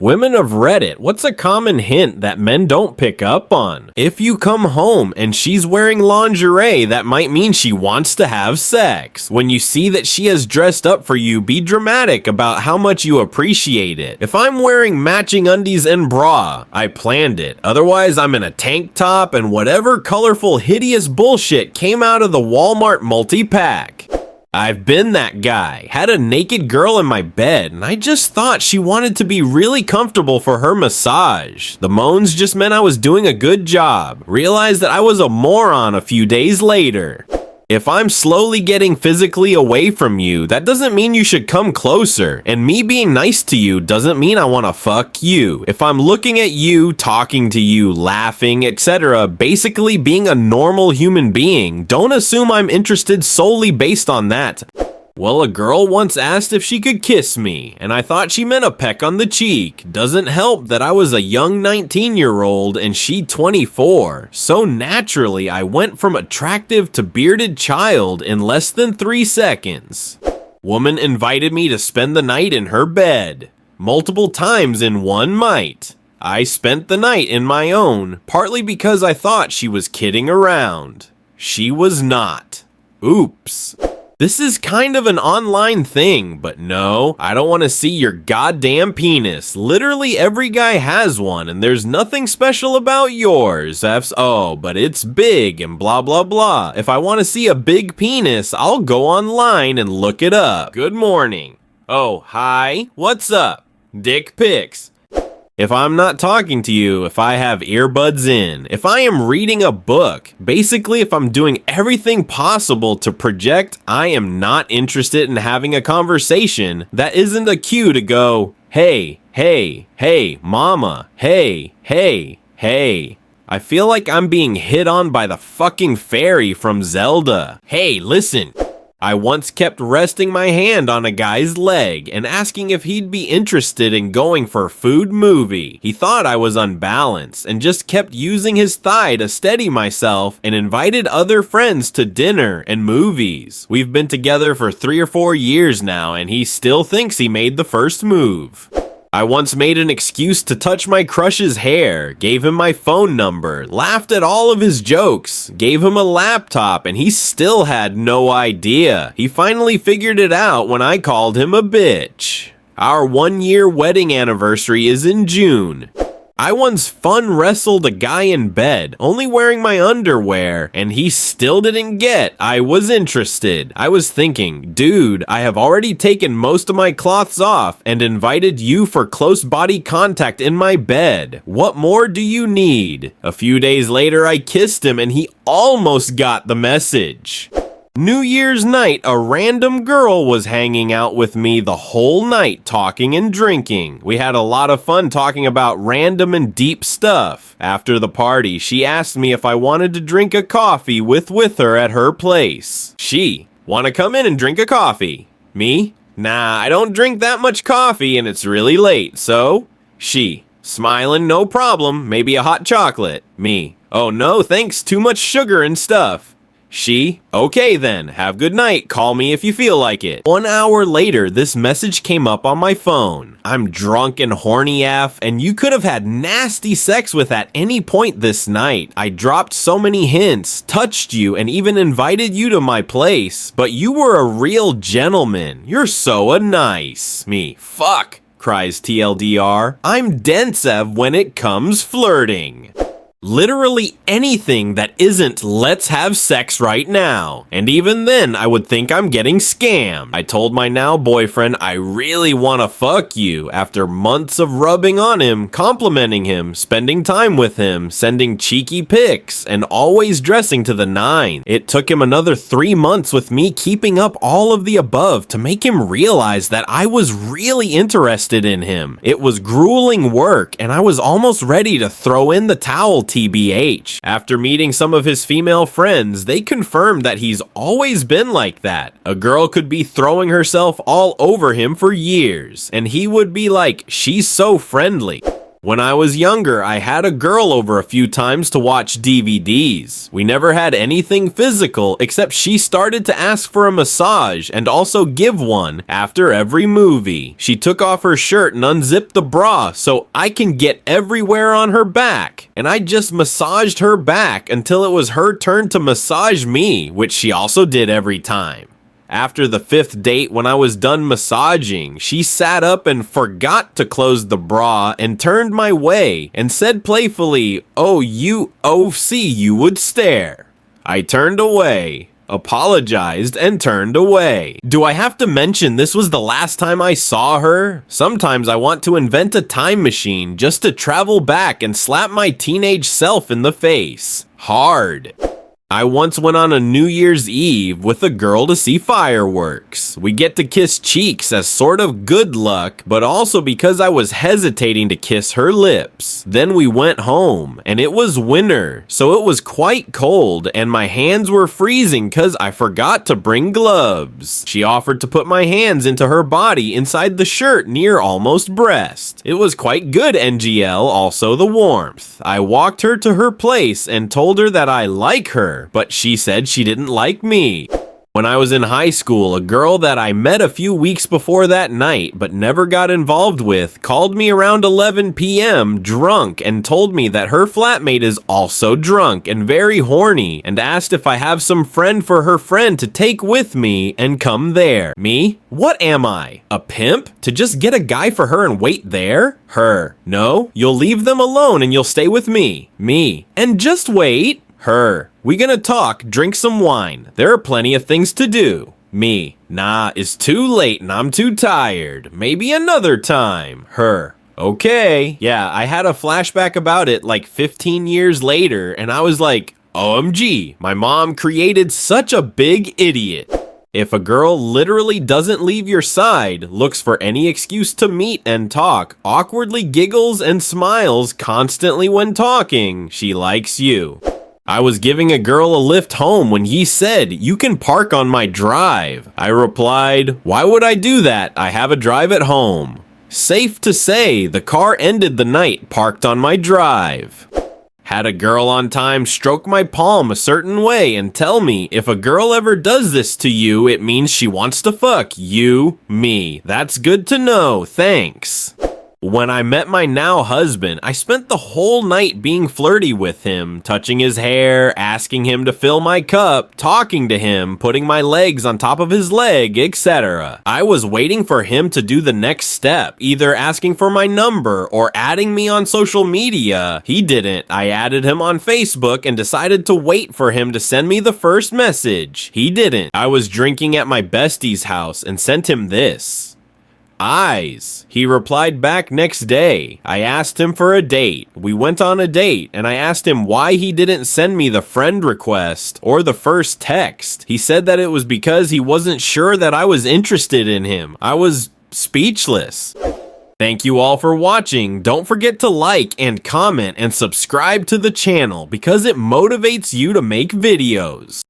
Women of Reddit, what's a common hint that men don't pick up on? If you come home and she's wearing lingerie, that might mean she wants to have sex. When you see that she has dressed up for you, be dramatic about how much you appreciate it. If I'm wearing matching undies and bra, I planned it. Otherwise, I'm in a tank top and whatever colorful hideous bullshit came out of the Walmart multi-pack. I've been that guy, had a naked girl in my bed, and I just thought she wanted to be really comfortable for her massage. The moans just meant I was doing a good job. Realized that I was a moron a few days later. If I'm slowly getting physically away from you, that doesn't mean you should come closer. And me being nice to you doesn't mean I want to fuck you. If I'm looking at you, talking to you, laughing, etc., basically being a normal human being, don't assume I'm interested solely based on that. Well, a girl once asked if she could kiss me, and I thought she meant a peck on the cheek. Doesn't help that I was a young 19-year-old and she 24. So naturally, I went from attractive to bearded child in less than 3 seconds. Woman invited me to spend the night in her bed. Multiple times in one night. I spent the night in my own, partly because I thought she was kidding around. She was not. Oops. This is kind of an online thing, but no, I don't want to see your goddamn penis. Literally every guy has one, and there's nothing special about yours. Oh, but it's big and blah blah blah. If I want to see a big penis, I'll go online and look it up. Good morning. Oh, hi. What's up? Dick pics. If I'm not talking to you, if I have earbuds in, if I am reading a book, basically if I'm doing everything possible to project I am not interested in having a conversation, that isn't a cue to go, hey, hey, hey, mama, hey, hey, hey. I feel like I'm being hit on by the fucking fairy from Zelda. Hey, listen. I once kept resting my hand on a guy's leg and asking if he'd be interested in going for food movie. He thought I was unbalanced and just kept using his thigh to steady myself and invited other friends to dinner and movies. We've been together for 3 or 4 years now and he still thinks he made the first move. I once made an excuse to touch my crush's hair, gave him my phone number, laughed at all of his jokes, gave him a laptop, and he still had no idea. He finally figured it out when I called him a bitch. Our 1-year wedding anniversary is in June. I once fun wrestled a guy in bed, only wearing my underwear, and he still didn't get I was interested. I was thinking, dude, I have already taken most of my clothes off and invited you for close body contact in my bed. What more do you need? A few days later, I kissed him and he almost got the message. New Year's night, a random girl was hanging out with me the whole night, talking and drinking. We had a lot of fun talking about random and deep stuff. After the party, she asked me if I wanted to drink a coffee with her at her place. She, wanna come in and drink a coffee? Me? Nah, I don't drink that much coffee and it's really late, so? She, smiling, no problem, maybe a hot chocolate. Me, oh no thanks, too much sugar and stuff. She, okay then, have good night, call me if you feel like it. 1 hour later, this message came up on my phone. I'm drunk and horny AF, and you could have had nasty sex with at any point this night. I dropped so many hints, touched you, and even invited you to my place, but you were a real gentleman. You're so nice. Me, fuck, cries TLDR. I'm Densev when it comes flirting. Literally anything that isn't let's have sex right now. And even then, I would think I'm getting scammed. I told my now boyfriend I really want to fuck you after months of rubbing on him, complimenting him, spending time with him, sending cheeky pics, and always dressing to the nine. It took him another 3 months with me keeping up all of the above to make him realize that I was really interested in him. It was grueling work, and I was almost ready to throw in the towel TBH. After meeting some of his female friends, they confirmed that he's always been like that. A girl could be throwing herself all over him for years, and he would be like, she's so friendly. When I was younger, I had a girl over a few times to watch DVDs. We never had anything physical, except she started to ask for a massage and also give one after every movie. She took off her shirt and unzipped the bra so I can get everywhere on her back. And I just massaged her back until it was her turn to massage me, which she also did every time. After the 5th date, when I was done massaging, she sat up and forgot to close the bra and turned my way and said playfully, "Oh, see, you would stare." I turned away, apologized, and turned away. Do I have to mention this was the last time I saw her? Sometimes I want to invent a time machine just to travel back and slap my teenage self in the face. Hard. I once went on a New Year's Eve with a girl to see fireworks. We get to kiss cheeks as sort of good luck, but also because I was hesitating to kiss her lips. Then we went home, and it was winter, so it was quite cold, and my hands were freezing because I forgot to bring gloves. She offered to put my hands into her body inside the shirt near almost breast. It was quite good, NGL, also the warmth. I walked her to her place and told her that I like her, but she said she didn't like me. When I was in high school, a girl that I met a few weeks before that night but never got involved with called me around 11 p.m. drunk and told me that her flatmate is also drunk and very horny and asked if I have some friend for her friend to take with me and come there. Me? What am I? A pimp? To just get a guy for her and wait there? Her. No, you'll leave them alone and you'll stay with me. Me. And just wait. Her. We gonna talk, drink some wine. There are plenty of things to do. Me. Nah, it's too late and I'm too tired. Maybe another time. Her. Okay. Yeah, I had a flashback about it like 15 years later and I was like, OMG, my mom created such a big idiot. If a girl literally doesn't leave your side, looks for any excuse to meet and talk, awkwardly giggles and smiles constantly when talking, she likes you. I was giving a girl a lift home when he said, "You can park on my drive." I replied, "Why would I do that? I have a drive at home." Safe to say, the car ended the night parked on my drive. Had a girl on time stroke my palm a certain way and tell me, if a girl ever does this to you, it means she wants to fuck you, me. That's good to know, thanks. When I met my now husband, I spent the whole night being flirty with him, touching his hair, asking him to fill my cup, talking to him, putting my legs on top of his leg, etc. I was waiting for him to do the next step, either asking for my number or adding me on social media. He didn't. I added him on Facebook and decided to wait for him to send me the first message. He didn't. I was drinking at my bestie's house and sent him this. Eyes. He replied back next day. I asked him for a date. We went on a date and I asked him why he didn't send me the friend request or the first text. He said that it was because he wasn't sure that I was interested in him. I was speechless. Thank you all for watching. Don't forget to like and comment and subscribe to the channel because it motivates you to make videos.